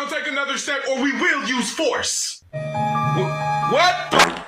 don't take another step or we will use force. What?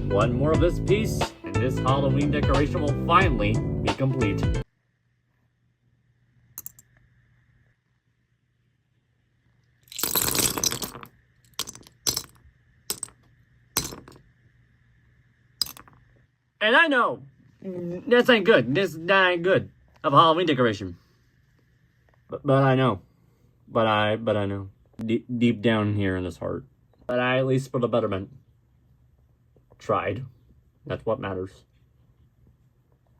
One more of this piece, and this Halloween decoration will finally be complete. And I know, this ain't good. That ain't good of a Halloween decoration. But I know. But I know. Deep down here in this heart. But I at least for the betterment. Tried. That's what matters.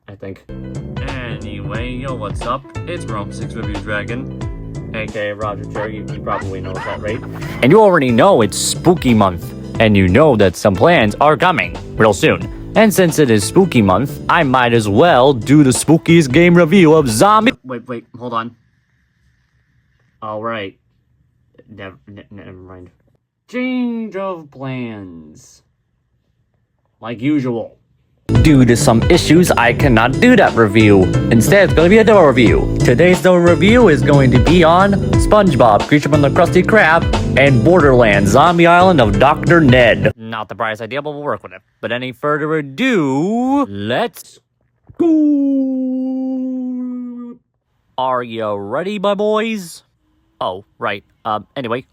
I think. Anyway, yo, what's up? It's Rome 6 Review Dragon, aka Roger Cherry. You probably know that, right? And you already know it's spooky month, and you know that some plans are coming real soon. And since it is spooky month, I might as well do the spookiest game review of zombie. Wait, hold on. All right. Never mind. Change of plans. Like usual. Due to some issues, I cannot do that review. Instead, it's going to be a door review. Today's door review is going to be on SpongeBob, Creature from the Krusty Krab, and Borderlands, Zombie Island of Dr. Ned. Not the brightest idea, but we'll work with it. But any further ado, let's go. Are you ready, my boys? Oh, right. Anyway.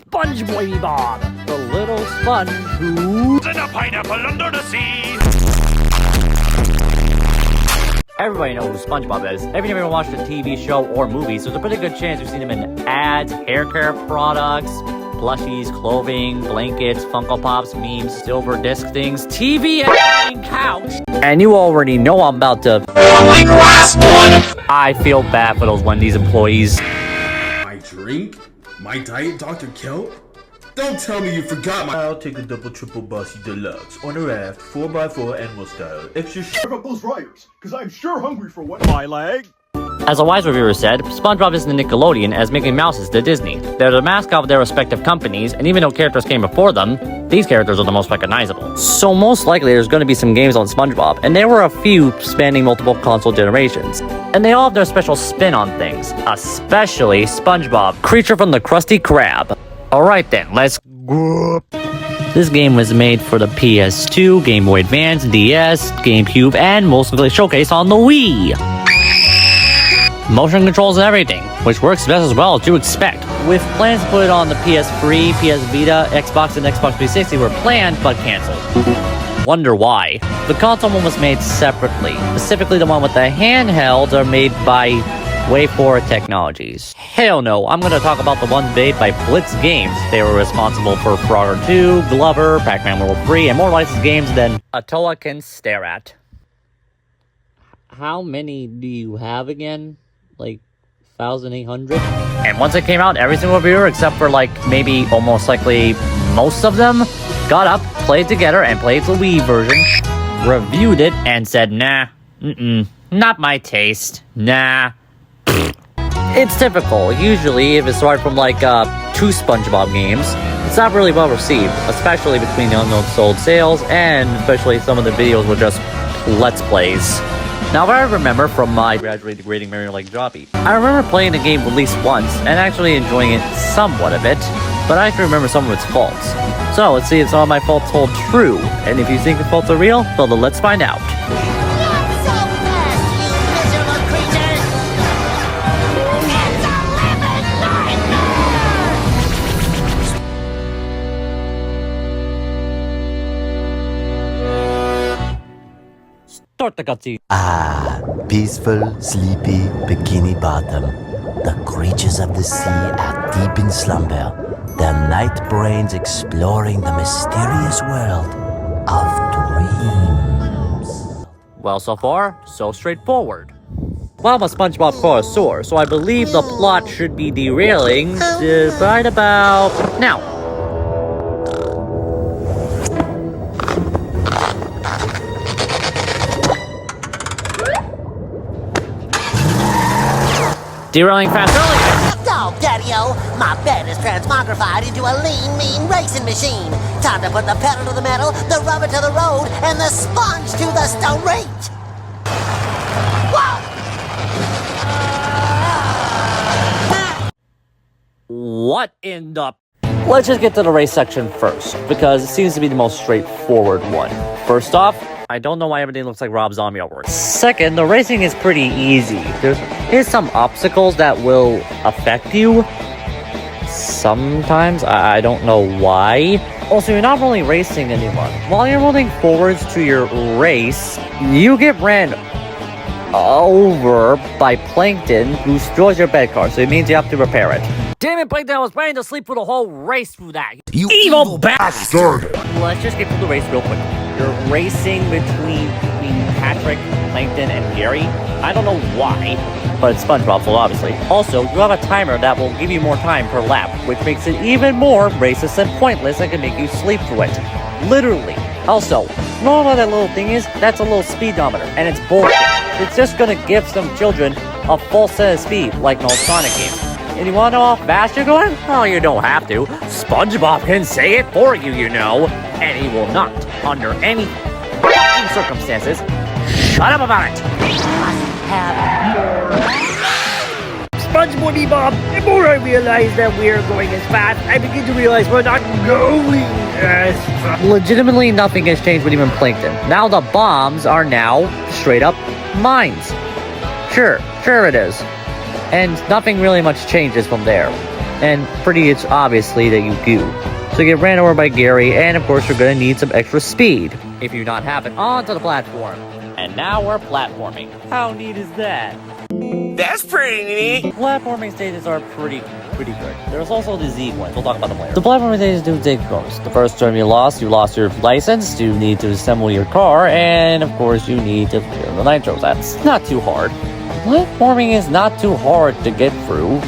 SpongeBob, the little sponge who's in a pineapple under the sea. Everybody knows who SpongeBob is. If you've never watched a TV show or movies, there's a pretty good chance you've seen him in ads, hair care products, plushies, clothing, blankets, Funko Pops, memes, silver disc things, TV and couch. And you already know I'm about to... I feel bad for those Wendy's employees. My drink? My diet Dr. Kelp? Don't tell me you forgot my... I'll take a double triple bossy deluxe on a raft 4x4 animal style. Extra Pick up those fryers, because I'm sure hungry for what my leg. As a wise reviewer said, SpongeBob is the Nickelodeon as Mickey Mouse is the Disney. They're the mascot of their respective companies, and even though characters came before them, these characters are the most recognizable. So most likely there's going to be some games on SpongeBob, and there were a few spanning multiple console generations. And they all have their special spin on things, especially SpongeBob, Creature from the Krusty Krab. Alright then, let's go. This game was made for the PS2, Game Boy Advance, DS, GameCube, and mostly showcased on the Wii. Motion controls and everything, which works just as well as you expect. With plans to put it on the PS3, PS Vita, Xbox, and Xbox 360 were planned but cancelled. Wonder why. The console one was made separately. Specifically the one with the handhelds are made by WayForward Technologies. Hell no, I'm gonna talk about the ones made by Blitz Games. They were responsible for Frogger 2, Glover, Pac-Man World 3, and more licensed games than Atoa can stare at. How many do you have again? Like 1,800? And once it came out, every single reviewer, except for like maybe almost likely most of them, got up, played together, and played the Wii version, reviewed it, and said, nah, not my taste, nah. It's typical. Usually, if it's started from like 2 SpongeBob games, it's not really well received, especially between the unsold sales, and especially some of the videos were just Let's Plays. Now, I remember from my graduated grading Mario like Joppy, I remember playing the game at least once and actually enjoying it somewhat of it, but I actually remember some of its faults. So, let's see if some of my faults hold true, and if you think the faults are real, well then let's find out. Start the cutscene. Ah, peaceful, sleepy Bikini Bottom. The creatures of the sea are deep in slumber, their night brains exploring the mysterious world of dreams. Well, so far, so straightforward. Well, I'm a SpongeBob connoisseur, so I believe the plot should be derailing right about now. Derailing fast early. Oh, Daddy-o, my bed is transmogrified into a lean, mean racing machine. Time to put the pedal to the metal, the rubber to the road, and the sponge to the street. Whoa! What in the... Let's just get to the race section first, because it seems to be the most straightforward one. First off, I don't know why everything looks like Rob Zombie artwork. Second, the racing is pretty easy. Here's some obstacles that will affect you. Sometimes, I don't know why. Also, you're not really racing anyone. While you're moving forwards to your race, you get ran over by Plankton, who destroys your bed car, so it means you have to repair it. Damn it, Plankton, I was planning to sleep for the whole race through that. You evil bastard! Let's just get through the race real quick. You're racing between Patrick, Plankton, and Gary. I don't know why, but it's SpongeBob, so obviously. Also, you have a timer that will give you more time per lap, which makes it even more racist and pointless and can make you sleep through it. Literally. Also, you know what that little thing is? That's a little speedometer, and it's bullshit. It's just gonna give some children a false sense of speed, like in all Sonic games. And you wanna know how fast you're going? Oh, you don't have to. SpongeBob can say it for you, you know. And he will not, under any fucking circumstances, shut up about it. SpongeBob, Bob, the more I realize that we're going as fast, I begin to realize we're not going as fast. Legitimately, nothing has changed with even Plankton. Now the bombs are now straight up mines. Sure it is. And nothing really much changes from there. And pretty it's obviously that you do. So you get ran over by Gary, and of course you're gonna need some extra speed if you not have it onto the platform. And now we're platforming. How neat is that? That's pretty neat. Platforming stages are pretty good. There's also the Z ones. We'll talk about them later. The platforming stages do take most. The first term you lost your license, you need to assemble your car, and of course you need to clear the nitros. That's not too hard. Platforming is not too hard to get through.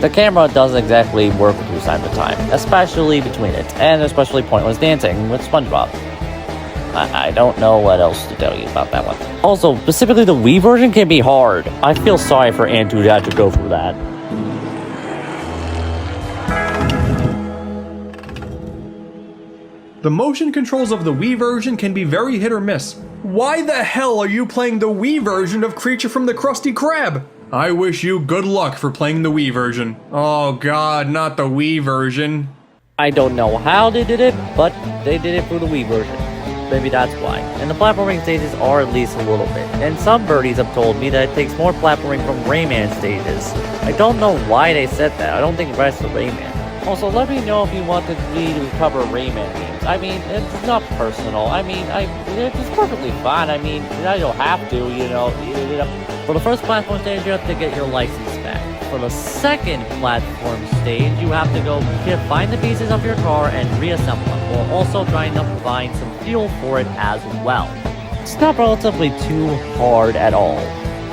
The camera doesn't exactly work with you time to time, especially between it, and especially pointless dancing with SpongeBob. I don't know what else to tell you about that one. Also, specifically the Wii version can be hard. I feel sorry for Andrew to have to go through that. The motion controls of the Wii version can be very hit or miss. Why the hell are you playing the Wii version of Creature from the Krusty Krab? I wish you good luck for playing the Wii version. Oh god, not the Wii version. I don't know how they did it, but they did it for the Wii version. Maybe that's why. And the platforming stages are at least a little bit. And some birdies have told me that it takes more platforming from Rayman stages. I don't know why they said that. I don't think it rest of Rayman. Also, let me know if you wanted me to cover Rayman games. I mean, it's not personal. I mean, it's perfectly fine. I mean, you don't have to, you know. For the first platform stage, you have to get your license back. For the second platform stage, you have to go find the pieces of your car and reassemble them, while also trying to find some fuel for it as well. It's not relatively too hard at all.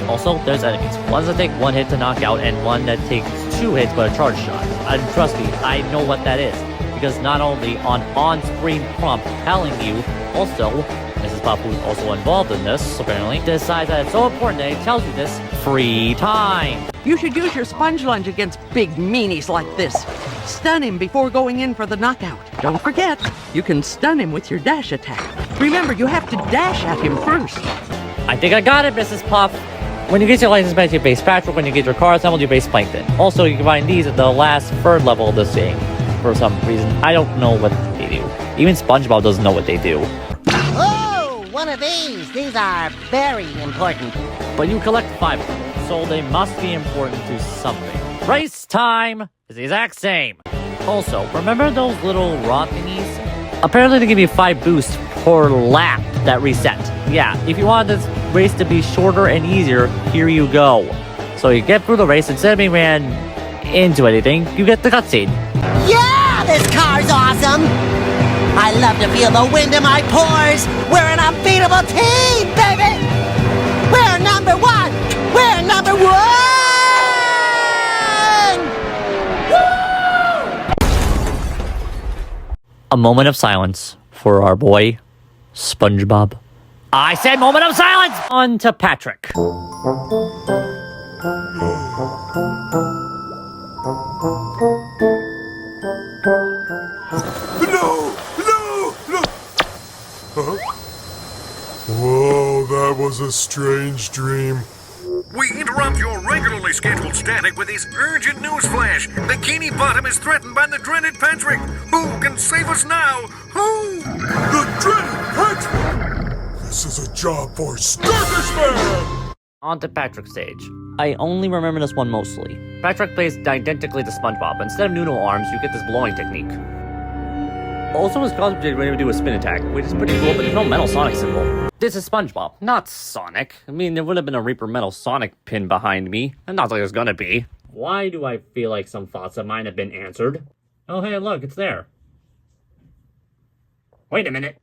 Also, there's enemies. Ones that take one hit to knock out, and one that takes 2 hits but a charge shot. And trust me, I know what that is. Because not only on-screen prompt telling you, also, Mrs. Pop, who's also involved in this, apparently, decides that it's so important that he tells you this free time. You should use your sponge lunge against big meanies like this. Stun him before going in for the knockout. Don't forget, you can stun him with your dash attack. Remember, you have to dash at him first. I think I got it, Mrs. Puff. When you get your license back, you base Patrick. When you get your car assembled, you base Plankton. Also, you can find these at the last third level of this game. For some reason, I don't know what they do. Even SpongeBob doesn't know what they do. Oh, one of these. These are very important. But you collect 5 of them, so they must be important to something. Race time is the exact same. Also, remember those little rod thingies? Apparently they give you 5 boosts per lap that reset. Yeah, if you want this race to be shorter and easier, here you go. So you get through the race, instead of being ran into anything, you get the cutscene. Yeah, this car's awesome! I love to feel the wind in my pores! We're an unbeatable team, baby! We're number one! We're number one! A moment of silence for our boy, SpongeBob. I said moment of silence! On to Patrick. No! No! No! Huh? Whoa, that was a strange dream. We interrupt your regularly scheduled static with this urgent news flash. Bikini Bottom is threatened by the dreaded Patrick. Who can save us now? Who? The dreaded Patrick! This is a job for Starfish Man! On to Patrick's stage. I only remember this one mostly. Patrick plays identically to SpongeBob. Instead of noodle arms, you get this blowing technique. Also, his costume is ready to do a spin attack, which is pretty cool, but there's no metal Sonic symbol. This is SpongeBob, not Sonic. I mean, there would have been a Reaper Metal Sonic pin behind me, and not like there's gonna be. Why do I feel like some thoughts of mine have been answered? Oh, hey, look, it's there. Wait a minute.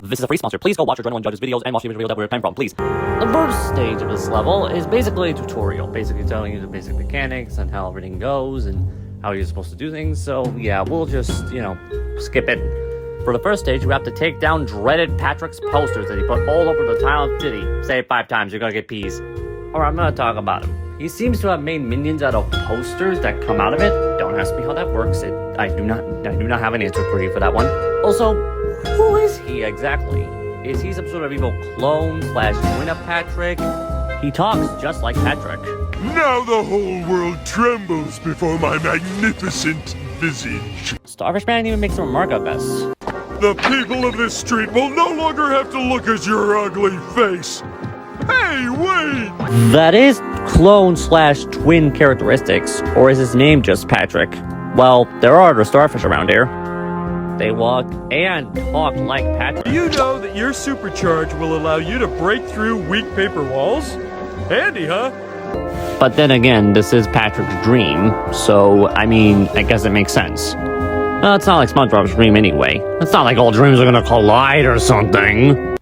This is a free sponsor. Please go watch Adrenaline Judge's videos and watch the video that we're playing from, please. The first stage of this level is basically a tutorial, basically telling you the basic mechanics and how everything goes and how you're supposed to do things. So yeah, we'll just, skip it. For the first stage, you have to take down dreaded Patrick's posters that he put all over the tile of city. Say it 5 times, you're gonna get peas. Alright, I'm gonna talk about him. He seems to have made minions out of posters that come out of it. Don't ask me how that works. I do not have an answer for you for that one. Also, who is he exactly? Is he some sort of evil clone / twin of Patrick? He talks just like Patrick. Now the whole world trembles before my magnificent visage. Starfish Man even makes a remark of this. The people of this street will no longer have to look at your ugly face. Hey, wait! That is clone / twin characteristics, or is his name just Patrick? Well, there are other starfish around here. They walk and talk like Patrick. Do you know that your supercharge will allow you to break through weak paper walls? Handy, huh? But then again, this is Patrick's dream, so, I mean, I guess it makes sense. Well, it's not like SpongeBob's dream anyway. It's not like all dreams are gonna collide or something.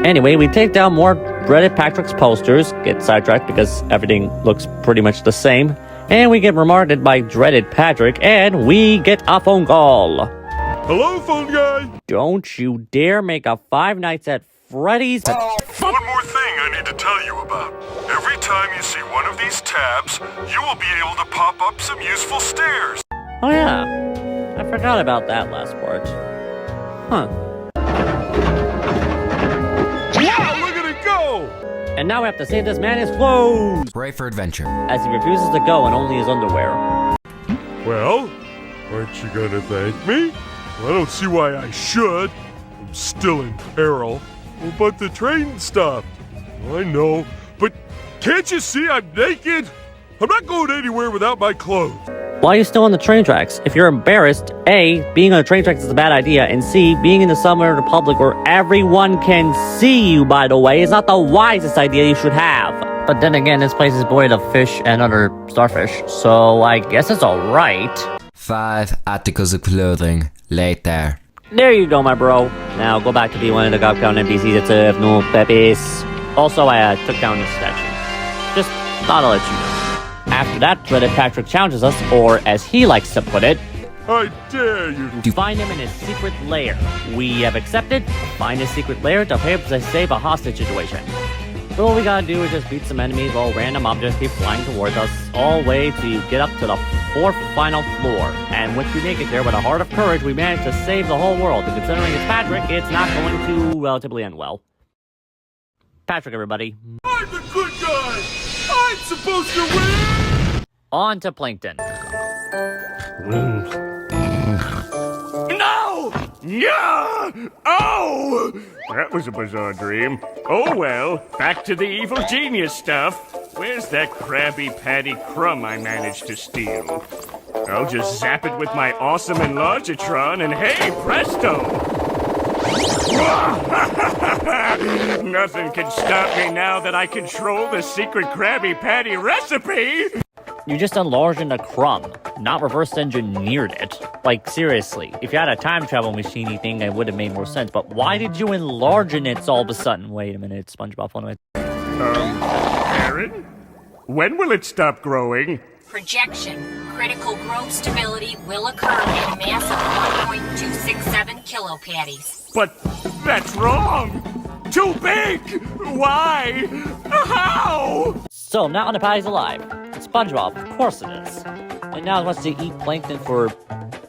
Anyway, we take down more dreaded Patrick's posters, get sidetracked because everything looks pretty much the same, and we get reminded by dreaded Patrick, and we get a phone call. Hello, phone guy. Don't you dare make a Five Nights at Freddy's. One more thing I need to tell you about. Every time you see one of these tabs, you will be able to pop up some useful stairs. Oh yeah, I forgot about that last part. Huh. Wow, look at it go! And now we have to save this man his clothes! Pray for adventure. As he refuses to go in only his underwear. Well, aren't you gonna thank me? Well, I don't see why I should. I'm still in peril. Well, but the train stopped. I know, but can't you see I'm naked? I'm not going anywhere without my clothes. Why are you still on the train tracks? If you're embarrassed, A, being on the train tracks is a bad idea, and C, being in the somewhere in the public where everyone can see you, by the way, is not the wisest idea you should have. But then again, this place is void of fish and other starfish, so I guess it's alright. 5 articles of clothing later. There you go, my bro. Now go back to be one of the Gobtown NPCs that serve no purpose. Also, I took down this statue. Just thought I'd let you know. After that, dreaded Patrick challenges us, or as he likes to put it, I dare you to find him in his secret lair. We have accepted. Find his secret lair to help us save a hostage situation. So all we gotta do is just beat some enemies while random objects keep flying towards us, all the way to get up to the 4th final floor. And once we make it there with a heart of courage, we manage to save the whole world. And considering it's Patrick, it's not going to relatively end well. Patrick, everybody. I'm the good guy! I'm supposed to win! On to Plankton. No! Yeah! Oh! That was a bizarre dream. Oh well, back to the evil genius stuff. Where's that Krabby Patty crumb I managed to steal? I'll just zap it with my awesome Enlargatron and hey, presto! Nothing can stop me now that I control the secret Krabby Patty recipe! You just enlarged a crumb, not reverse engineered it. Like, seriously, if you had a time travel machine thing, it would have made more sense. But why did you enlarge it all of a sudden? Wait a minute, SpongeBob, what am I... Aaron? When will it stop growing? Projection. Critical growth stability will occur at a mass of 1.267 kilopatties. But that's wrong! Too big! Why? How? So, now the patty's alive. It's SpongeBob, of course it is. And now it wants to eat plankton for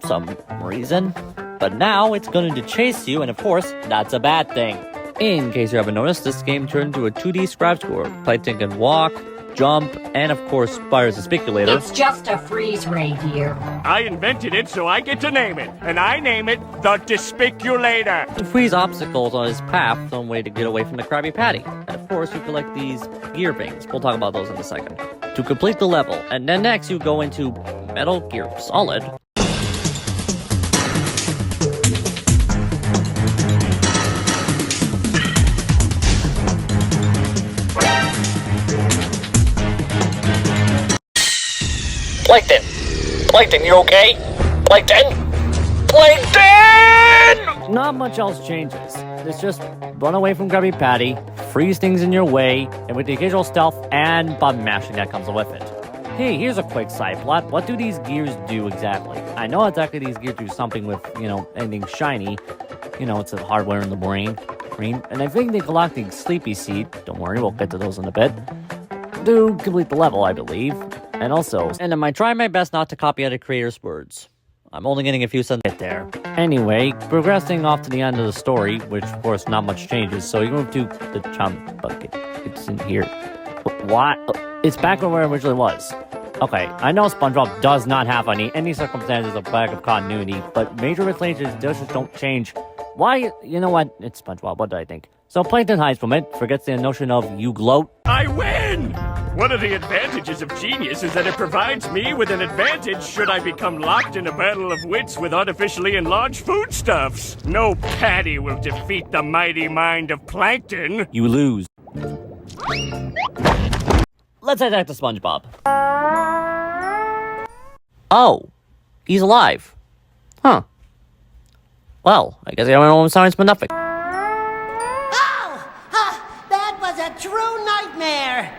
some reason. But now it's going to chase you, and of course, that's a bad thing. In case you haven't noticed, this game turned into a 2D scrap score. Plankton can walk, jump, and of course, fires a speculator. It's just a freeze ray, dear. I invented it, so I get to name it. And I name it the Despiculator. To freeze obstacles on his path, some way to get away from the Krabby Patty. And of course, you collect these gear things. We'll talk about those in a second. To complete the level, and then next you go into Metal Gear Solid. Plankton! Plankton, you okay? Plankton! Plankton! Not much else changes. It's just run away from Krabby Patty, freeze things in your way, and with the occasional stealth and button mashing that comes with it. Hey, here's a quick side plot. What do these gears do exactly? I know exactly these gears do something with, anything shiny. It's the hardware in the brain. And I think they collect the sleepy seed. Don't worry, we'll get to those in a bit. To complete the level, I believe. And I try my best not to copy other creators' words. I'm only getting a few sentences there. Anyway, progressing off to the end of the story, which of course not much changes, so you move to the chum bucket. It's in here. What? It's back where it originally was. Okay, I know SpongeBob does not have any circumstances of lack of continuity, but major relationships just don't change. Why? You know what? It's SpongeBob. What did I think? So Plankton hides from it, forgets the notion of you gloat. I win! One of the advantages of genius is that it provides me with an advantage should I become locked in a battle of wits with artificially enlarged foodstuffs. No patty will defeat the mighty mind of Plankton. You lose. Let's head back to SpongeBob. Oh, he's alive. Huh. Well, I guess I don't know science but nothing. That was a true nightmare.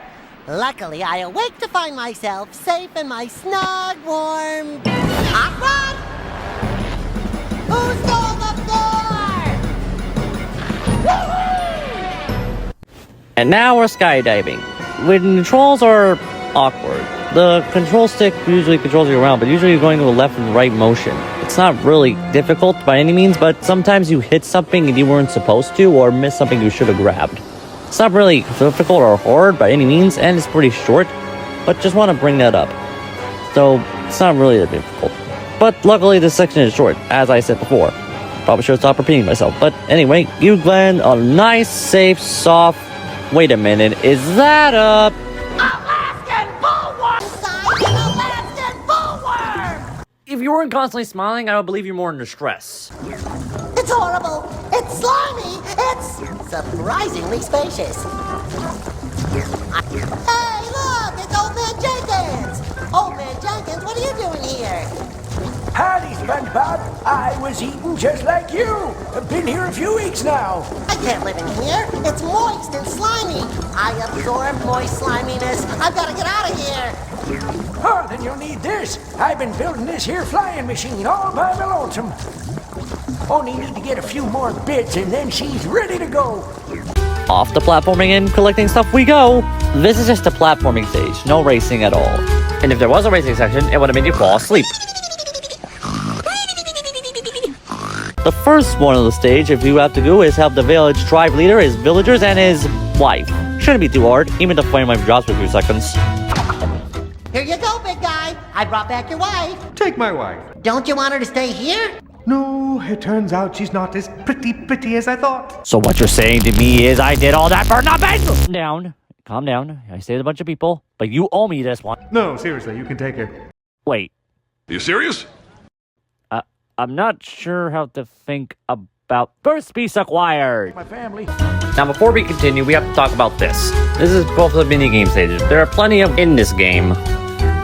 Luckily, I awake to find myself safe in my snug, warm... Hot rod? Who stole the floor? And now we're skydiving. When controls are awkward, the control stick usually controls you around, but usually you're going to a left and right motion. It's not really difficult by any means, but sometimes you hit something and you weren't supposed to, or miss something you should have grabbed. It's not really difficult or hard by any means, and it's pretty short, but just want to bring that up. So, it's not really that difficult. But luckily, this section is short, as I said before. Probably should stop repeating myself. But anyway, you land a nice, safe, soft... Wait a minute, is that a... Alaskan bullworm! Alaskan bullworm! If you weren't constantly smiling, I would believe you're more in distress. It's horrible. It's slimy. It's surprisingly spacious. Hey, look! It's Old Man Jenkins! Old Man Jenkins, what are you doing here? Howdy, SpongeBob. I was eating just like you. I've been here a few weeks now. I can't live in here. It's moist and slimy. I absorb moist sliminess. I've got to get out of here. Oh, then you'll need this. I've been building this here flying machine all by my lonesome. Only need to get a few more bits and then she's ready to go. Off the platforming and collecting stuff we go. This is just a platforming stage, no racing at all. And if there was a racing section, it would have made you fall asleep. The first one of the stage, if you have to do, is help the village tribe leader, his villagers, and his wife. Shouldn't be too hard, even the flame wife drops for a few seconds. Here you go, big guy. I brought back your wife. Take my wife. Don't you want her to stay here? No, it turns out she's not as pretty as I thought. So what you're saying to me is I did all that for nothing? Calm down. I saved a bunch of people, but you owe me this one. No, seriously, you can take her. Wait. You serious? I'm not sure how to think about first piece acquired. My family. Now, before we continue, we have to talk about this. This is both the mini-game stages. There are plenty of in this game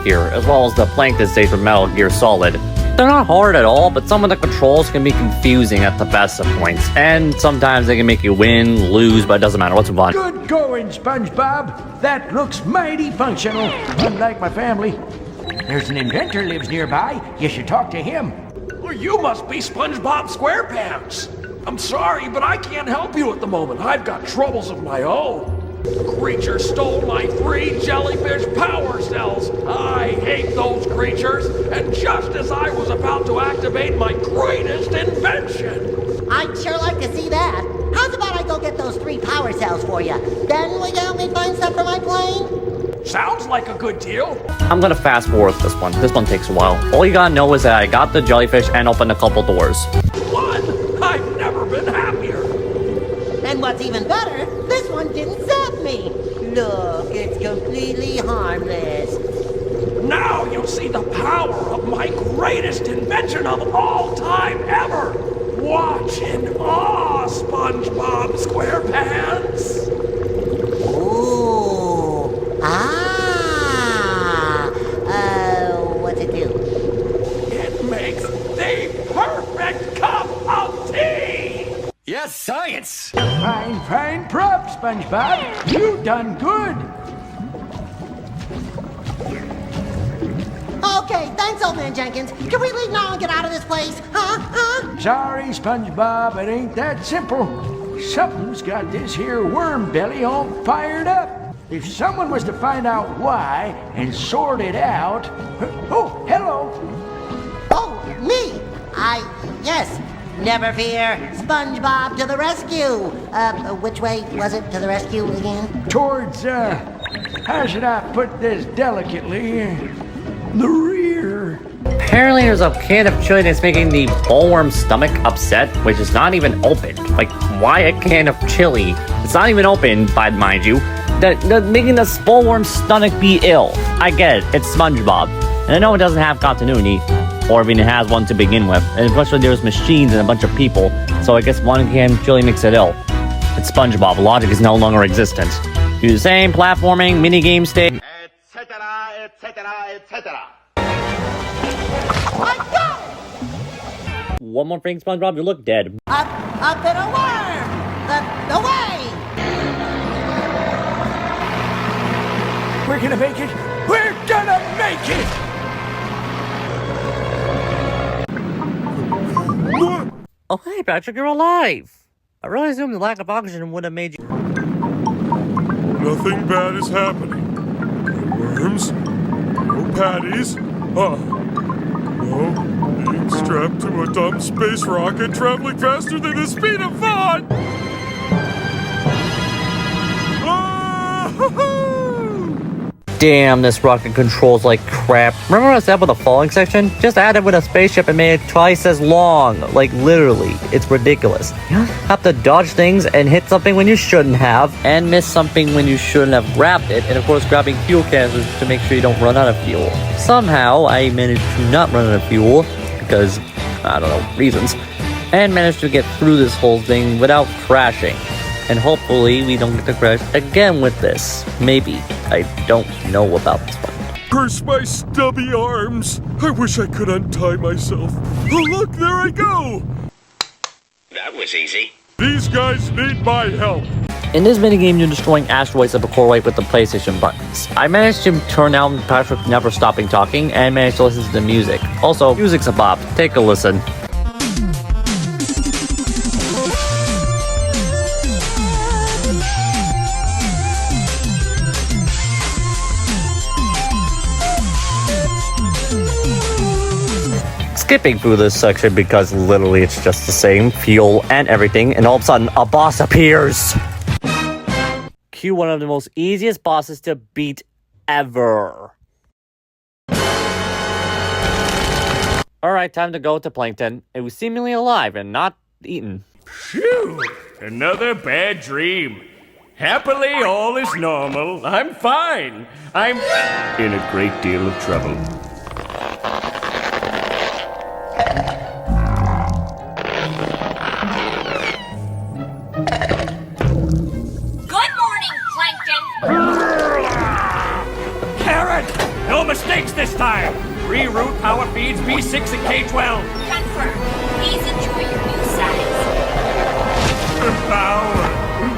here, as well as the Plankton stage from Metal Gear Solid. They're not hard at all, but some of the controls can be confusing at the best of points. And sometimes they can make you win, lose, but it doesn't matter. Let's move on. Good going, SpongeBob. That looks mighty functional, unlike my family. There's an inventor lives nearby. You should talk to him. Well, you must be SpongeBob SquarePants. I'm sorry, but I can't help you at the moment. I've got troubles of my own. A creature stole my 3 jellyfish power cells. I hate those creatures. And just as I was about to activate my greatest invention. I'd sure like to see that. How's about I go get those 3 power cells for you? Then will you help me find stuff for my plane? Sounds like a good deal. I'm gonna fast forward this one. This one takes a while. All you gotta know is that I got the jellyfish and opened a couple doors. What? I've never been happier. And what's even better, this one didn't zap me. Look, it's completely harmless. Now you see the power of my greatest invention of all time ever. Watch in awe, SpongeBob SquarePants. Ooh. What's it do? It makes the perfect cup of tea. Yes, science! Fine prop, SpongeBob. You done good. Okay, thanks, old man Jenkins. Can we leave now and get out of this place? Huh? Sorry, SpongeBob, it ain't that simple. Something's got this here worm belly all fired up. If someone was to find out why and sort it out... Oh, hello! Oh, me! Yes. Never fear, SpongeBob to the rescue. Which way was it to the rescue again? Towards, how should I put this delicately? The rear. Apparently there's a can of chili that's making the bullworm's stomach upset, which is not even open. Like, why a can of chili? It's not even open, mind you. Making the bullworm's stomach be ill. I get it, it's SpongeBob. And I know it doesn't have continuity, or even it has one to begin with. And especially there's machines and a bunch of people, so I guess one can of chili makes it ill. It's SpongeBob, logic is no longer existent. Do the same platforming, minigame stage, etc., etc., etc. I got it! One more thing, SpongeBob, you look dead. Up in a worm! Away! We're gonna make it! We're gonna make it! Oh, hey, Patrick, you're alive! I really assumed the lack of oxygen would have made you... Nothing bad is happening. No worms, no patties. No, being strapped to a dumb space rocket traveling faster than the speed of thought! Damn, this rocket controls like crap. Remember what I said with the falling section? Just add it with a spaceship and made it twice as long. Like, literally. It's ridiculous. You have to dodge things and hit something when you shouldn't have, and miss something when you shouldn't have grabbed it, and of course grabbing fuel canisters to make sure you don't run out of fuel. Somehow, I managed to not run out of fuel, because, I don't know, reasons, and managed to get through this whole thing without crashing. And hopefully we don't get to crash again with this. Maybe. I don't know about this one. Curse my stubby arms! I wish I could untie myself. Oh look, there I go! That was easy. These guys need my help. In this minigame, you're destroying asteroids of a core weight with the PlayStation buttons. I managed to turn down Patrick never stopping talking and managed to listen to the music. Also, music's a bop. Take a listen. Skipping through this section because literally it's just the same fuel and everything, and all of a sudden a boss appears. Cue one of the most easiest bosses to beat ever. Alright, time to go to Plankton. It was seemingly alive and not eaten. Phew! Another bad dream. Happily, all is normal. I'm fine. I'm in a great deal of trouble. No mistakes this time. Reroute power feeds B6 and K12. Confirm. Please enjoy your new size. The power.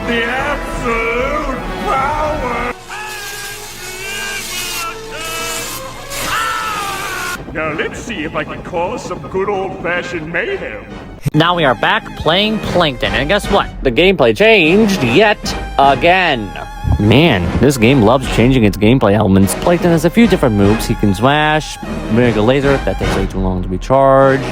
The absolute power. Now let's see if I can cause some good old-fashioned mayhem. Now we are back playing Plankton, and guess what? The gameplay changed yet again. Man, this game loves changing its gameplay elements. Plankton has a few different moves. He can smash, make a laser, that takes way too long to be charged.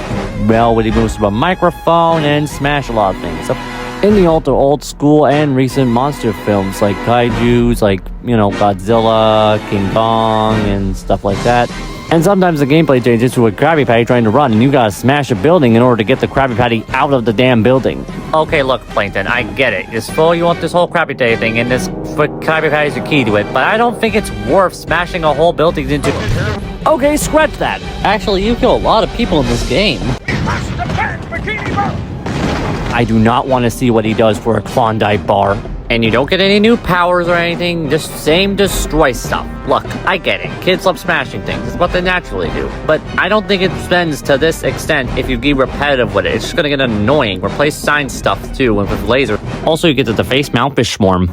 Well, when he moves to a microphone, and smash a lot of things. So, in the old school and recent monster films, like kaijus, like, Godzilla, King Kong, and stuff like that. And sometimes the gameplay changes to a Krabby Patty trying to run, and you gotta smash a building in order to get the Krabby Patty out of the damn building. Okay, look, Plankton, I get it. It's full, you want this whole Krabby Patty thing, and this Krabby Patty's the key to it, but I don't think it's worth smashing a whole building into... Okay, scratch that. Actually, you kill a lot of people in this game. I do not want to see what he does for a Klondike bar. And you don't get any new powers or anything, just same destroy stuff. Look, I get it. Kids love smashing things. It's what they naturally do. But I don't think it spends to this extent if you get repetitive with it. It's just gonna get annoying. Replace science stuff too with laser. Also, you get to deface Mountfish Swarm.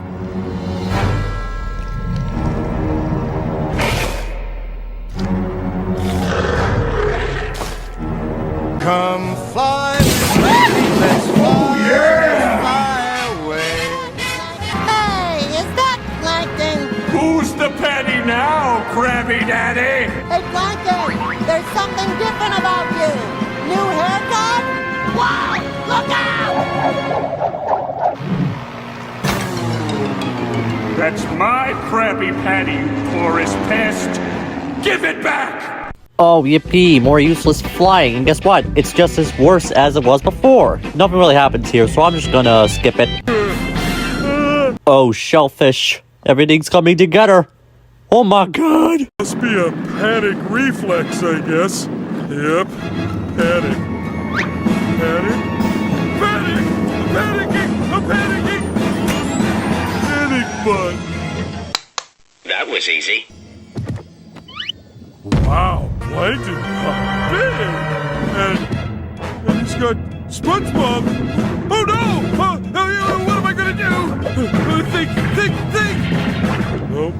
Come fly, let's fly, fly away. Hey, is that Plankton? Who's the Patty now, Krabby Daddy? Hey, Plankton, there's something different about you. New haircut? Wow, look out! That's my Krabby Patty, you porous pest. Give it back! Oh, yippee, more useless flying, and guess what? It's just as worse as it was before. Nothing really happens here, so I'm just gonna skip it. Oh, shellfish. Everything's coming together. Oh my god! Must be a panic reflex, I guess. Yep. Panic. Panic. Panic! I'm panicking! I'm panicking! Panic button. That was easy. Wow, Plankton got big! And he's got SpongeBob! Oh no! What am I gonna do? Think! Nope,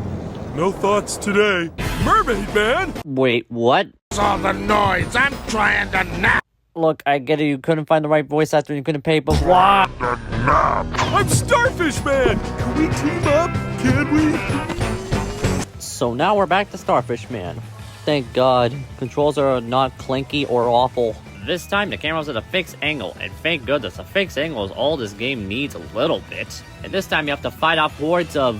no thoughts today. Mermaid Man! Wait, what? What's all the noise? I'm trying to nap. Look, I get it, you couldn't find the right voice actor and you couldn't pay, but why? I'm Starfish Man! Can we team up? Can we? So now we're back to Starfish Man. Thank God. Controls are not clanky or awful. This time the camera's at a fixed angle, and thank goodness, a fixed angle is all this game needs a little bit. And this time you have to fight off hordes of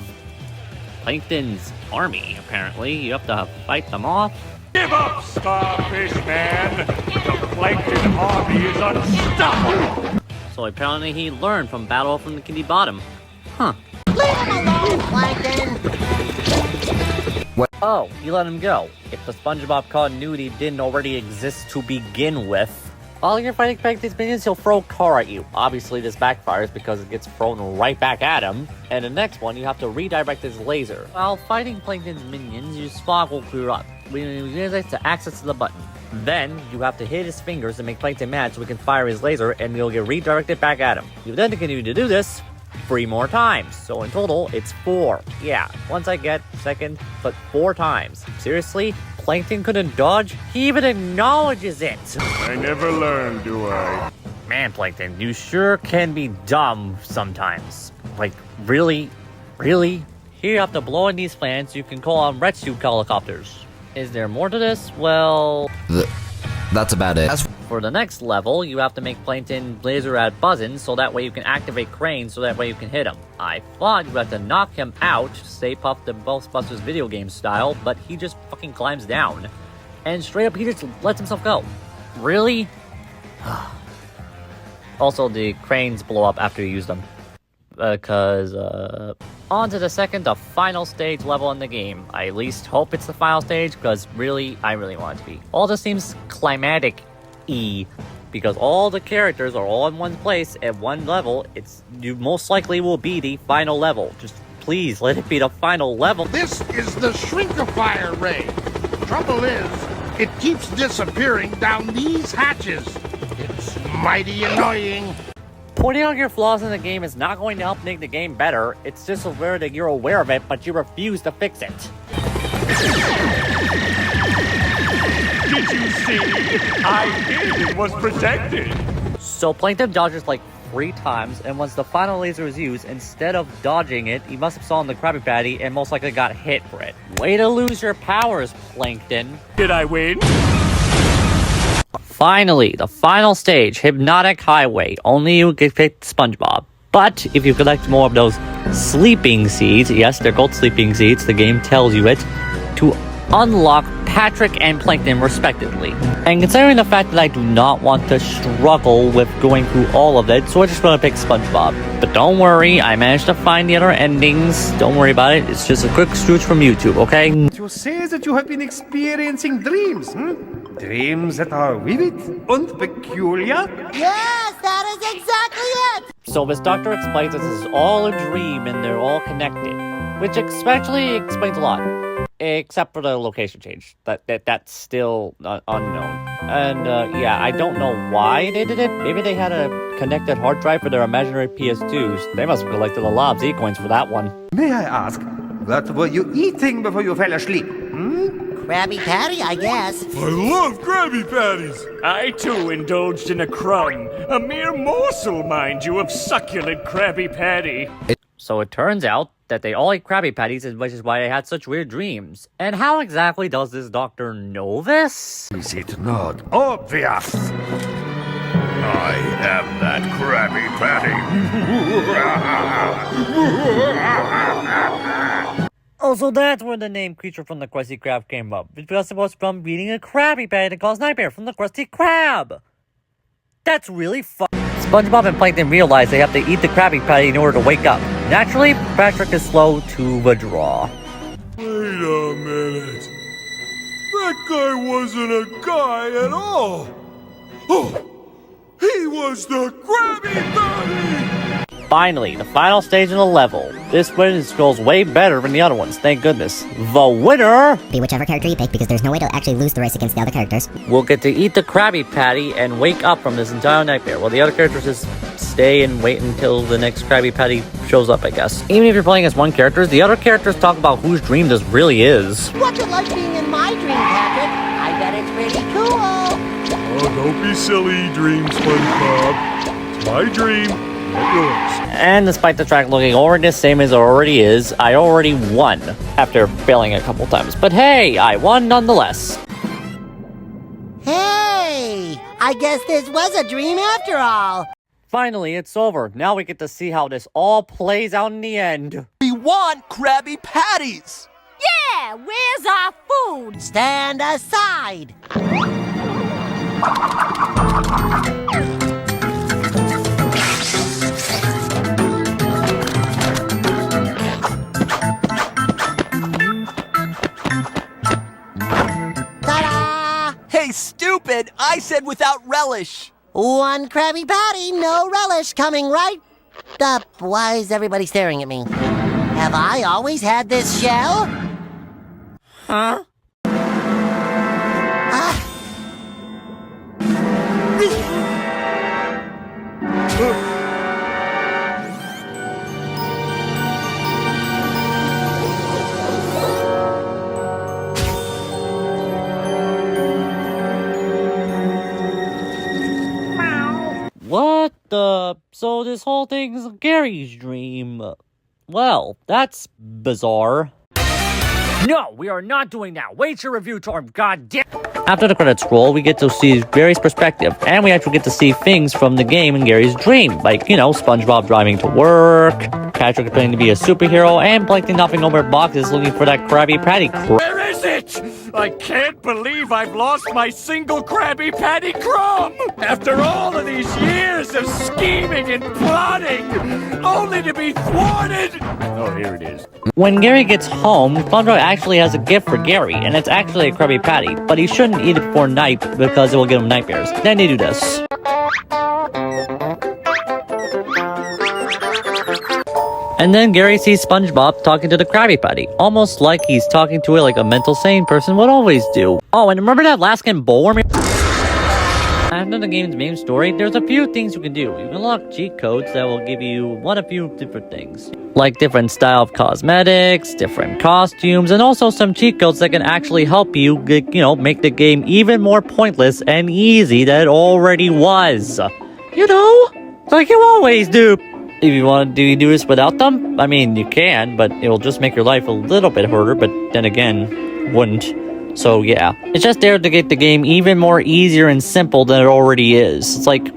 Plankton's army, apparently. You have to fight them off. Give up, Starfish Man! The Plankton army is unstoppable! So apparently he learned from Battle from the Bikini Bottom. Huh. Leave him alone, Plankton! What? Oh, you let him go. If the SpongeBob continuity didn't already exist to begin with. While you're fighting Plankton's minions, he'll throw a car at you. Obviously, this backfires because it gets thrown right back at him. And the next one, you have to redirect his laser. While fighting Plankton's minions, your fog will clear up. We use it to access the button. Then, you have to hit his fingers to make Plankton mad so he can fire his laser, and you'll get redirected back at him. You then continue to do this 3 more times. So in total, it's 4. Yeah, once I get second, but 4 times. Seriously? Plankton couldn't dodge? He even acknowledges it! I never learn, do I? Man, Plankton, you sure can be dumb sometimes. Like, really? Really? Here you have to blow in these fans so you can call on rescue helicopters. Is there more to this? Well... That's about it. For the next level, you have to make Plankton laser at buzzing so that way you can activate cranes so that way you can hit him. I thought you had to knock him out, Stay Puft the Ghostbusters video game style, but he just fucking climbs down. And straight up, he just lets himself go. Really? Also, the cranes blow up after you use them. On to the second to final stage level in the game. I at least hope it's the final stage, because really, I really want it to be. All this seems climatic-y, because all the characters are all in one place at one level. You most likely will be the final level. Just please, let it be the final level. This is the Shrinkifier Ray. Trouble is, it keeps disappearing down these hatches. It's mighty annoying. Pointing out your flaws in the game is not going to help make the game better. It's just aware that you're aware of it, but you refuse to fix it. Did you see? I did. It was protected. So Plankton dodges like 3 times, and once the final laser is used, instead of dodging it, he must have saw the Krabby Patty and most likely got hit for it. Way to lose your powers, Plankton. Did I win? Finally, the final stage, Hypnotic Highway. Only you can pick SpongeBob. But if you collect more of those sleeping seeds, yes, they're called sleeping seeds, the game tells you it, to unlock Patrick and Plankton respectively. And considering the fact that I do not want to struggle with going through all of it, so I'm just going to pick SpongeBob. But don't worry, I managed to find the other endings. Don't worry about it, it's just a quick stooge from YouTube, okay? You say that you have been experiencing dreams, Dreams that are vivid and peculiar? Yes, that is exactly it! So this doctor explains this is all a dream and they're all connected, which especially explains a lot. Except for the location change. That's still unknown. And yeah, I don't know why they did it. Maybe they had a connected hard drive for their imaginary PS2s. They must have collected a lot of Z-coins for that one. May I ask, what were you eating before you fell asleep? Krabby Patty, I guess. I love Krabby Patties! I too indulged in a crumb. A mere morsel, mind you, of succulent Krabby Patty. So it turns out that they all eat Krabby Patties, which is why they had such weird dreams. And how exactly does this doctor know this? Is it not obvious? I am that Krabby Patty. Oh, so that's where the name Creature from the Krusty Krab came up. Because it was from eating a Krabby Patty that caused nightmare from the Krusty Krab. That's really fun. SpongeBob and Plankton realize they have to eat the Krabby Patty in order to wake up. Naturally, Patrick is slow to the draw. Wait a minute. That guy wasn't a guy at all. Oh, he was the Krabby Patty! Finally, the final stage of the level. This one goes way better than the other ones, thank goodness. The winner... Be whichever character you pick, because there's no way to actually lose the race against the other characters. will get to eat the Krabby Patty and wake up from this entire nightmare, while the other characters just stay and wait until the next Krabby Patty shows up, I guess. Even if you're playing as one character, the other characters talk about whose dream this really is. What's it like being in my dream, Patrick? I bet it's pretty cool. Oh, don't be silly, Dream SpongeBob. It's my dream, not yours. And despite the track looking already the same as it already is, I already won after failing a couple times. But hey, I won nonetheless. Hey, I guess this was a dream after all. Finally, it's over. Now we get to see how this all plays out in the end. We want Krabby Patties! Yeah, where's our food? Stand aside. Ta-da! Hey, stupid! I said without relish! One Krabby Patty, no relish, coming right up. Why is everybody staring at me? Have I always had this shell? Huh? What the... So this whole thing's Gary's dream. Well, that's bizarre. No, we are not doing that. Wait your review time, goddamn. After the credits roll, we get to see Gary's perspective, and we actually get to see things from the game in Gary's dream. Like, you know, SpongeBob driving to work, Patrick pretending to be a superhero, and Plankton knocking over boxes looking for that Krabby Patty. Where is it? I can't believe I've lost my single Krabby Patty crumb! After all of these years of scheming and plotting, only to be thwarted! Oh, here it is. When Gary gets home, SpongeBob actually has a gift for Gary, and it's actually a Krabby Patty, but he shouldn't eat it before night because it will give him nightmares. Then they do this. And then Gary sees SpongeBob talking to the Krabby Patty, almost like he's talking to it like a mental sane person would always do. Oh, and remember that Alaskan bullworm? After the game's main story, there's a few things you can do. You can unlock cheat codes that will give you one of a few different things. Like different style of cosmetics, different costumes, and also some cheat codes that can actually help you, make the game even more pointless and easy than it already was. You know, like you always do. If you want to do this without them, I mean, you can, but it'll just make your life a little bit harder, but then again, wouldn't. So yeah, it's just there to get the game even more easier and simple than it already is. It's like,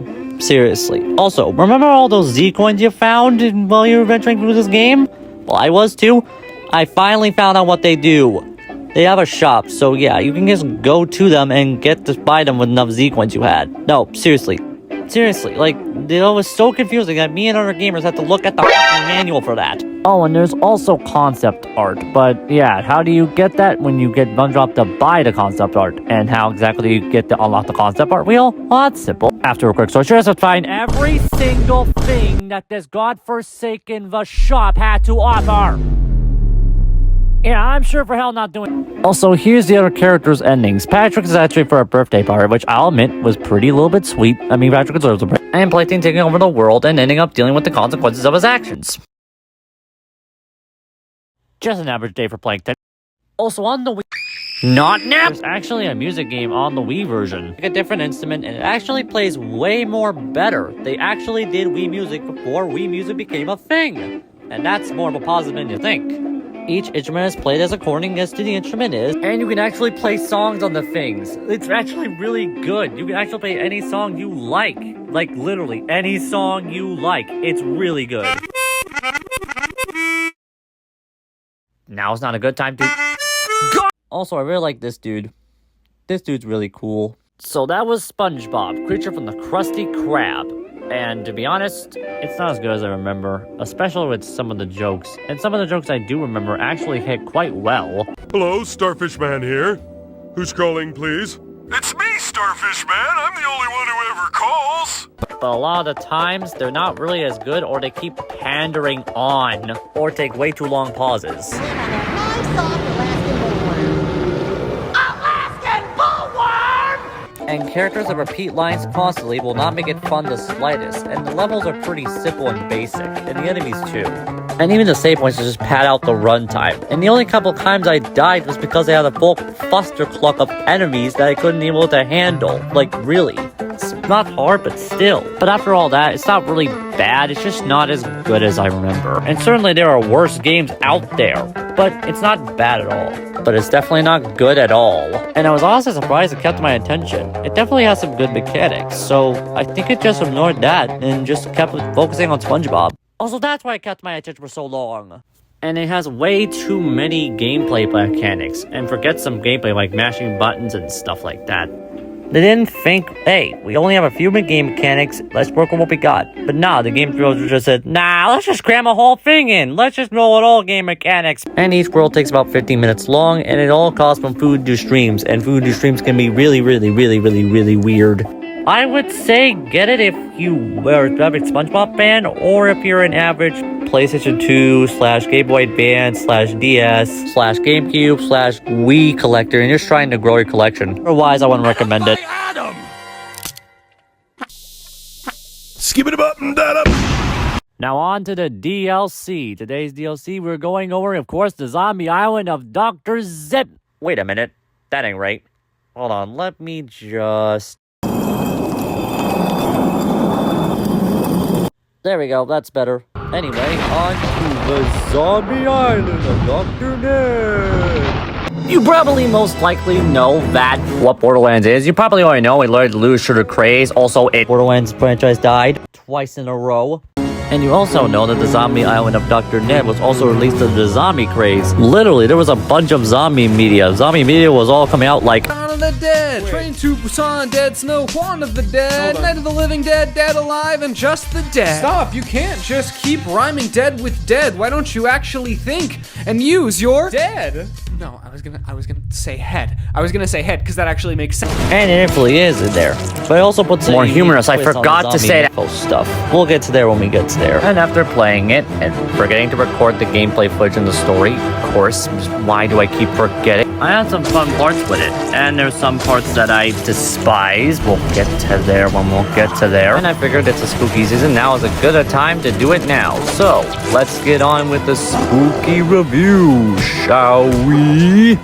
seriously. Also, remember all those Z coins you found while you were venturing through this game? Well, I was too. I finally found out what they do. They have a shop, so yeah, you can just go to them and get to buy them with enough Z coins you had. No, seriously. Seriously, like, it was so confusing that me and other gamers had to look at the manual for that. Oh, and there's also concept art, but yeah, how do you get that when you get SpongeBob to buy the concept art? And how exactly you get to unlock the concept art wheel? Well, that's simple. After a quick search, you just have to find every single thing that this godforsaken the shop had to offer. Yeah, I'm sure for hell not doing. Also, here's the other characters' endings. Patrick is actually for a birthday party, which I'll admit was pretty a little bit sweet. I mean, Patrick deserves a break. And Plankton taking over the world and ending up dealing with the consequences of his actions. Just an average day for Plankton. Also on the Wii... Not now! There's actually a music game on the Wii version. Like a different instrument, and it actually plays way more better. They actually did Wii Music before Wii Music became a thing. And that's more of a positive than you think. Each instrument is played as according as to the instrument is, and you can actually play songs on the things. It's actually really good. You can actually play any song you like. Like, literally, any song you like. It's really good. Now's not a good time to... Go! Also, I really like this dude. This dude's really cool. So that was SpongeBob, creature from the Krusty Krab. And to be honest, it's not as good as I remember, especially with some of the jokes. And some of the jokes I do remember actually hit quite well. Hello, Starfish Man here. Who's calling, please? It's me, Starfish Man. I'm the only one who ever calls. But a lot of the times, they're not really as good, or they keep pandering on, or take way too long pauses. And characters that repeat lines constantly will not make it fun the slightest, and the levels are pretty simple and basic, and the enemies too. And even the save points just pad out the runtime. And the only couple times I died was because they had a full clustercluck of enemies that I couldn't be able to handle. Like, really. It's not hard, but still. But after all that, it's not really bad, it's just not as good as I remember. And certainly there are worse games out there, but it's not bad at all. But it's definitely not good at all. And I was honestly surprised it kept my attention. It definitely has some good mechanics, so I think it just ignored that and just kept focusing on SpongeBob. Also, that's why it kept my attention for so long. And it has way too many gameplay mechanics, and forget some gameplay like mashing buttons and stuff like that. They didn't think, hey, we only have a few game mechanics, let's work on what we got. But nah, the game developers just said, nah, let's just cram a whole thing in. Let's just roll it all game mechanics. And each world takes about 15 minutes long, and it all costs from food to streams. And food to streams can be really weird. I would say get it if you are an average SpongeBob fan, or if you're an average PlayStation 2 / Game Boy Advance / DS / GameCube / Wii collector, and you're just trying to grow your collection. Otherwise, I wouldn't recommend it. Skip it up and that up. Now on to the DLC. Today's DLC, we're going over, of course, the zombie island of Dr. Zip. Wait a minute. That ain't right. Hold on, let me just... There we go, that's better. Anyway, on to the zombie island of Dr. Ned. You probably most likely know that what Borderlands is. You probably already know it learned to lose sugar craze. Also, Borderlands franchise died twice in a row. And you also know that the zombie island of Dr. Ned was also released to the zombie craze. Literally, there was a bunch of zombie media. Zombie media was all coming out like Dawn of the Dead, Train to Busan, Dead Snow, Juan of the Dead, Night of the Living Dead, Dead Alive, and Just the Dead. Stop, you can't just keep rhyming dead with dead. Why don't you actually think and use your dead? No, I was gonna say head. I was gonna say head because that actually makes sense. And it really is in there. But it also puts more humorous. I forgot to say that stuff. We'll get to there when we get to there. And after playing it and forgetting to record the gameplay footage and the story, of course, why do I keep forgetting? I had some fun parts with it, and there's some parts that I despise. We'll get to there when we'll get to there. And I figured it's a spooky season. Now is a good time to do it now. So let's get on with the spooky review, shall we?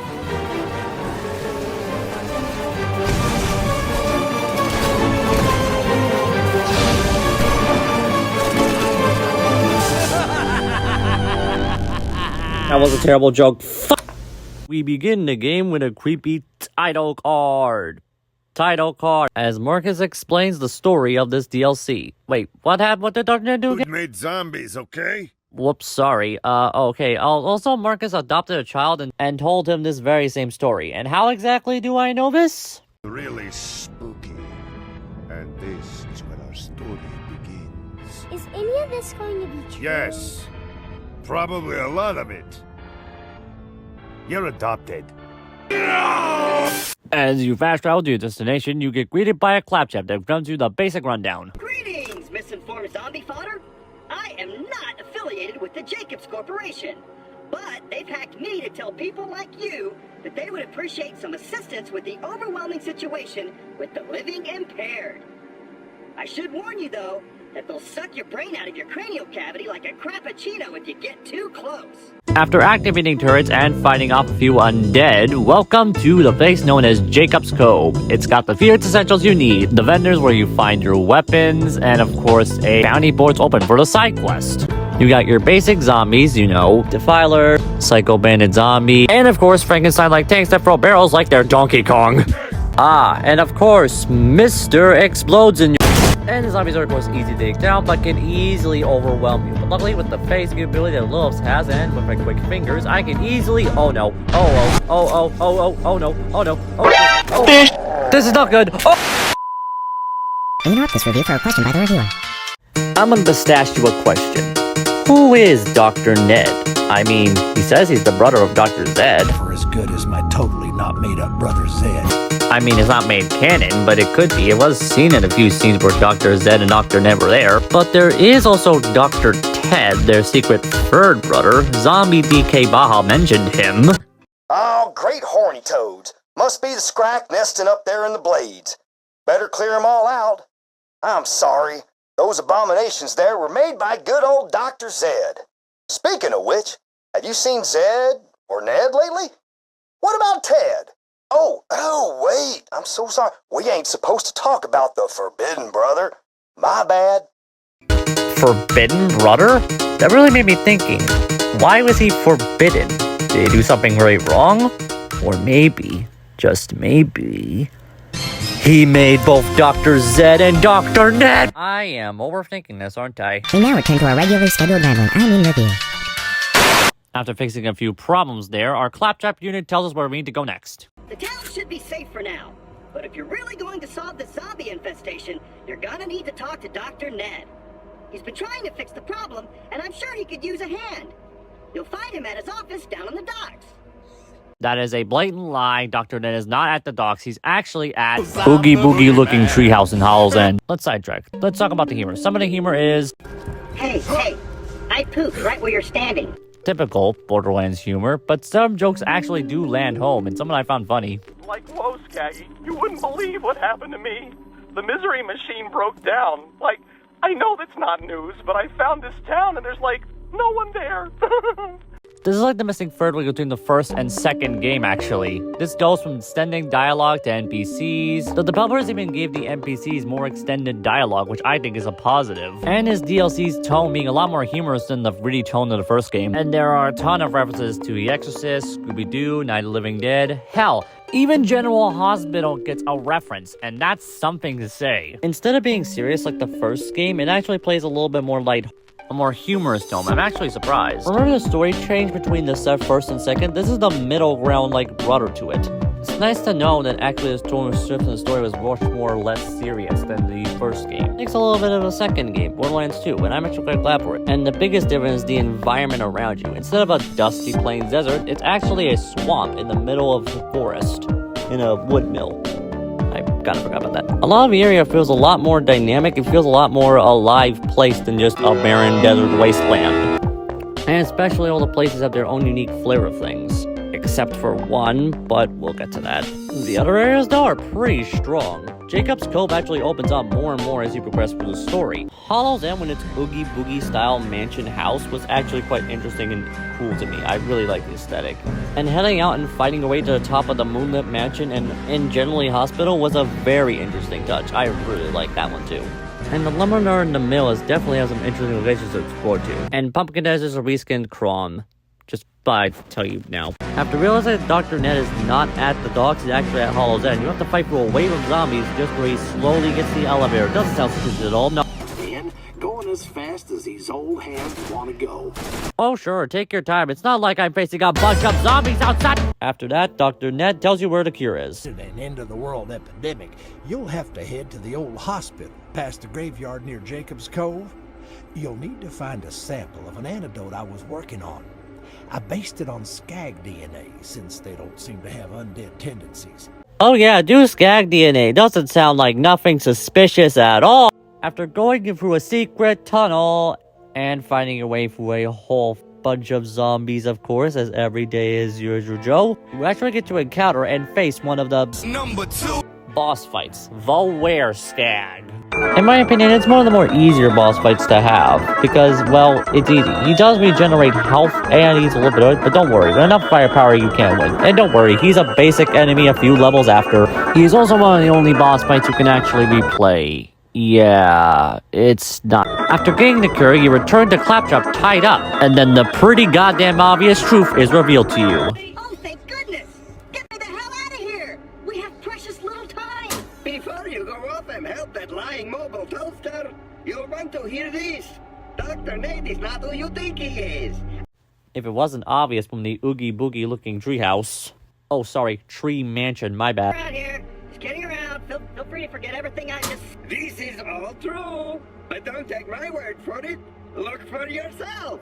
That was a terrible joke. We begin the game with a creepy title card. As Marcus explains the story of this DLC. Wait, what happened? What did Dr. Ned do again? We made zombies, okay? Whoops, sorry. Okay. Also, Marcus adopted a child and told him this very same story. And how exactly do I know this? Really spooky. And this is where our story begins. Is any of this going to be true? Yes. Probably a lot of it. You're adopted. As you fast travel to your destination, you get greeted by a claptrap that runs you the basic rundown. Greetings, misinformed zombie fodder. I am not affiliated with the Jacobs Corporation, but they've hacked me to tell people like you that they would appreciate some assistance with the overwhelming situation with the living impaired. I should warn you, though, that they'll suck your brain out of your cranial cavity like a crappuccino if you get too close. After activating turrets and fighting off a few undead, welcome to the place known as Jacob's Cove. It's got the few essentials you need, the vendors where you find your weapons, and of course a bounty board's open for the side quest. You got your basic zombies, you know, Defiler, Psycho Bandit Zombie, and of course Frankenstein-like tanks that throw barrels like they're Donkey Kong. And of course, Mr. Explodes in your... And the zombies are of course easy to take down, but can easily overwhelm you. But luckily with the phase ability that Lilith has, and with my quick fingers, I can easily... Oh no. Oh no. This is not good. Oh! Interrupt this review for a question by the reviewer. I'm gonna just ask you a question. Who is Dr. Ned? I mean, he says he's the brother of Dr. Zed. For as good as my totally not made up brother Zed. I mean, it's not made canon, but it could be. It was seen in a few scenes where Dr. Zed and Dr. Ned were there. But there is also Dr. Ted, their secret third brother. Zombie DK Baja mentioned him. Oh, great horny toads. Must be the scrack nesting up there in the blades. Better clear them all out. I'm sorry. Those abominations there were made by good old Dr. Zed. Speaking of which, have you seen Zed or Ned lately? What about Ted? Oh, wait, I'm so sorry. We ain't supposed to talk about the Forbidden Brother. My bad. Forbidden Brother? That really made me thinking. Why was he forbidden? Did he do something really wrong? Or maybe, just maybe, he made both Dr. Zed and Dr. Ned! I am overthinking this, aren't I? We now return to our regularly scheduled rambling. Review. After fixing a few problems there, our claptrap unit tells us where we need to go next. The town should be safe for now, but if you're really going to solve the zombie infestation, you're gonna need to talk to Dr. Ned. He's been trying to fix the problem, and I'm sure he could use a hand. You'll find him at his office down on the docks. That is a blatant lie. Dr. Ned is not at the docks. He's actually at boogie looking treehouse in Howell's End. Let's sidetrack. Let's talk about the humor. Some of the humor is... Hey, I pooped right where you're standing. Typical Borderlands humor, but some jokes actually do land home, and some I found funny. Like, whoa, Skaggy, you wouldn't believe what happened to me. The misery machine broke down. Like, I know that's not news, but I found this town and there's, like, no one there. This is like the missing third link between the first and second game, actually. This goes from extending dialogue to NPCs. The developers even gave the NPCs more extended dialogue, which I think is a positive. And his DLC's tone being a lot more humorous than the gritty tone of the first game. And there are a ton of references to The Exorcist, Scooby-Doo, Night of the Living Dead. Hell, even General Hospital gets a reference, and that's something to say. Instead of being serious like the first game, it actually plays a little bit more light. A more humorous tone. I'm actually surprised. Remember the story change between the first and second? This is the middle ground like rudder to it. It's nice to know that actually the script and the story was much more or less serious than the first game. Takes a little bit of a second game, Borderlands 2, and I'm actually quite glad for it. And the biggest difference is the environment around you. Instead of a dusty plains desert, it's actually a swamp in the middle of the forest, in a wood mill. I kind of forgot about that. A lot of the area feels a lot more dynamic. It feels a lot more alive place than just a barren desert wasteland. And especially all the places have their own unique flair of things. Except for one, but we'll get to that. The other areas, though, are pretty strong. Jacob's Cove actually opens up more and more as you progress through the story. Hollow's End, with its Oogie Boogie style mansion house, was actually quite interesting and cool to me. I really like the aesthetic. And heading out and fighting your way to the top of the Moonlit Mansion and in Generally Hospital was a very interesting touch. I really like that one too. And the lumber yard in the mill definitely has some interesting locations to explore too. And Pumpkin Dash is a reskinned Crom. Just I tell you now. After realizing that Dr. Ned is not at the docks, he's actually at Hollow's End. You have to fight through a wave of zombies just where he slowly gets the elevator. Doesn't sound suspicious at all, no. And going as fast as these old hands want to go. Oh sure, take your time. It's not like I'm facing a bunch of zombies outside. After that, Dr. Ned tells you where the cure is. In an end-of-the-world epidemic, you'll have to head to the old hospital, past the graveyard near Jacob's Cove. You'll need to find a sample of an antidote I was working on. I based it on skag DNA, since they don't seem to have undead tendencies. Oh yeah, do skag DNA. Doesn't sound like nothing suspicious at all. After going through a secret tunnel and finding your way through a whole bunch of zombies, of course, as every day is usual Joe, you actually get to encounter and face one of the number 2 boss fights, the Were-Skag. In my opinion, it's one of the more easier boss fights to have, because, well, it's easy. He does regenerate health, and he's a little bit of it, but don't worry, with enough firepower you can win. And don't worry, he's a basic enemy a few levels after. He's also one of the only boss fights you can actually replay. Yeah, it's not. After getting the cure, you return to Claptrap tied up, and then the pretty goddamn obvious truth is revealed to you. Oh, thank goodness! Get me the hell out of here! We have precious little time! Before you go off and help that lying mobile toaster, you'll want to hear this. Dr. Nate is not who you think he is. If it wasn't obvious from the Oogie Boogie looking treehouse. Oh, sorry, tree mansion, my bad. Around here, just kidding around. Feel free to forget everything I just... This is all true, but don't take my word for it. Look for yourself.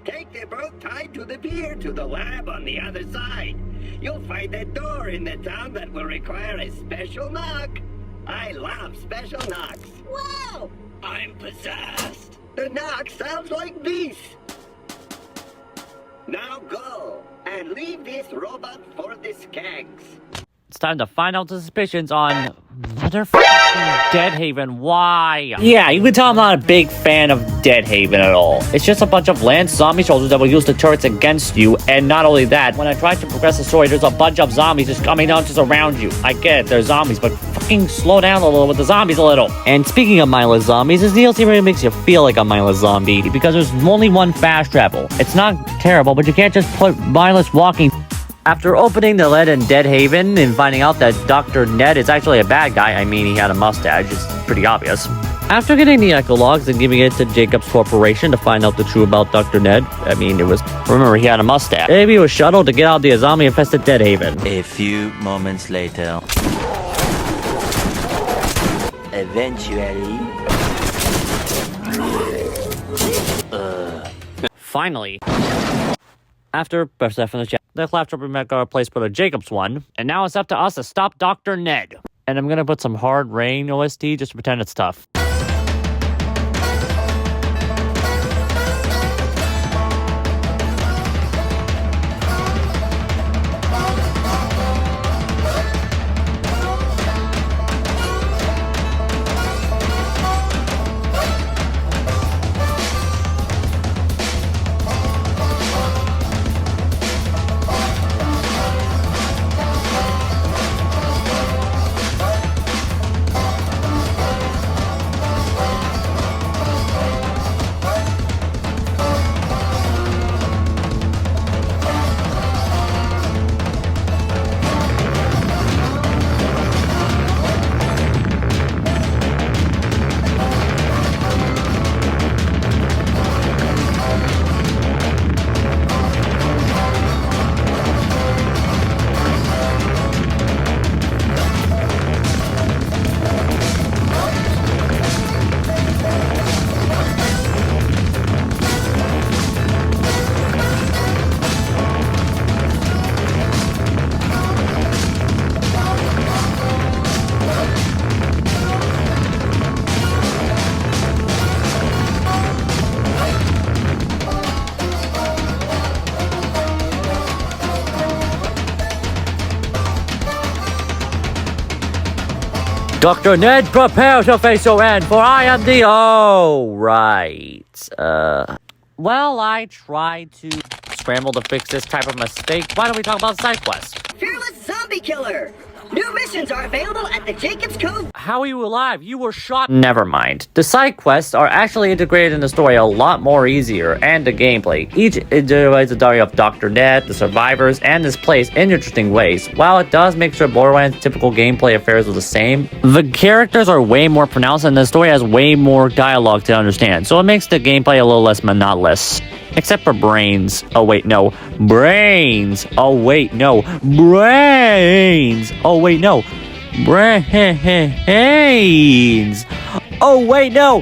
Take the boat tied to the pier to the lab on the other side. You'll find a door in the town that will require a special knock. I love special knocks. Wow! I'm possessed. The knock sounds like this. Now go and leave this robot for the Skags. It's time to find out the suspicions on motherfucking Deadhaven. Why? Yeah, you can tell I'm not a big fan of Deadhaven at all. It's just a bunch of land zombie soldiers that will use the turrets against you. And not only that, when I try to progress the story, there's a bunch of zombies just coming down just around you. I get it, they're zombies, but fucking slow down a little with the zombies a little. And speaking of mindless zombies, this DLC really makes you feel like a mindless zombie because there's only one fast travel. It's not terrible, but you can't just put mindless walking. After opening the lead in Deadhaven and finding out that Dr. Ned is actually a bad guy, I mean, he had a mustache, it's pretty obvious. After getting the echo logs and giving it to Jacobs Corporation to find out the truth about Dr. Ned, I mean, remember, he had a mustache. Maybe he was shuttled to get out of the zombie-infested Deadhaven. A few moments later. Eventually. Finally. After Persephone's chat, the Claptrap got a place for the Jacobs one, and now it's up to us to stop Dr. Ned. And I'm gonna put some hard rain OST just to pretend it's tough. Dr. Ned, prepare to face your end, for I am the... Oh, right. Well, I tried to scramble to fix this type of mistake. Why don't we talk about side quests? Fearless Zombie Killer! New missions are available at the Jacob's Cove. How are you alive? You were shot. Never mind. The side quests are actually integrated in the story a lot more easier, and the gameplay. Each individuates the story of Dr. Ned, the survivors, and this place in interesting ways. While it does make sure Borderlands' typical gameplay affairs are the same, the characters are way more pronounced and the story has way more dialogue to understand, so it makes the gameplay a little less monotonous. Except for brains. Oh wait, no. Brains! Oh wait, no. Brains! Oh wait, no. Brains! Oh wait, no.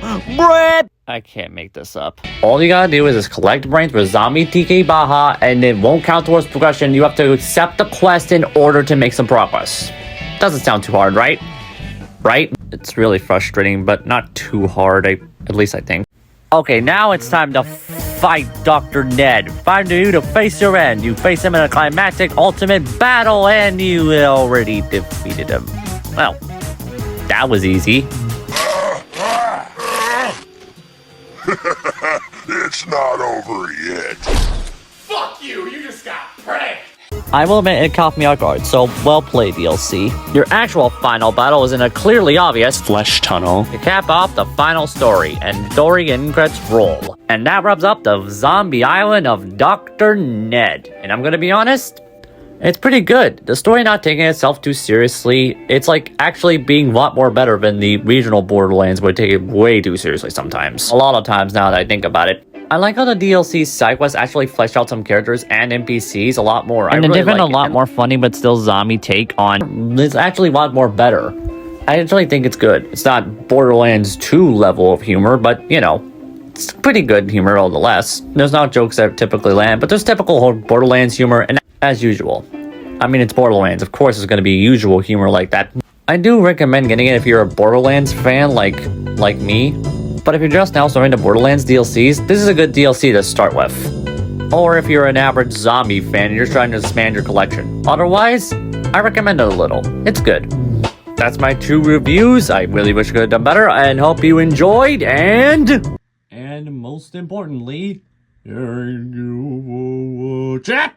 I can't make this up. All you gotta do is just collect brains for Zombie TK Baja, and it won't count towards progression. You have to accept the quest in order to make some progress. Doesn't sound too hard, right? Right? It's really frustrating, but not too hard, at least I think. Okay, now it's time to fight Dr. Ned. Time for you to face your end. You face him in a climactic ultimate battle, and you already defeated him. Well, that was easy. It's not over yet. Fuck you! You just got pranked! I will admit it caught me off guard, so well played, DLC. Your actual final battle is in a clearly obvious flesh tunnel to cap off the final story, and story and credits roll. And that wraps up the zombie island of Dr. Ned. And I'm gonna be honest, it's pretty good. The story not taking itself too seriously. It's like actually being a lot more better than the regional Borderlands would take it way too seriously sometimes. A lot of times now that I think about it. I like how the DLC side quests actually flesh out some characters and NPCs a lot more. And they're given a lot more funny but still zombie take on. It's actually a lot more better. I actually think it's good. It's not Borderlands 2 level of humor, but you know, it's pretty good humor nonetheless. There's not jokes that typically land, but there's typical Borderlands humor, and as usual. I mean, it's Borderlands. Of course, there's going to be usual humor like that. I do recommend getting it if you're a Borderlands fan like me. But if you're just now starting to Borderlands DLCs, this is a good DLC to start with. Or if you're an average zombie fan and you're trying to expand your collection. Otherwise, I recommend it a little. It's good. That's my 2 reviews. I really wish I could have done better and hope you enjoyed, and most importantly, chat!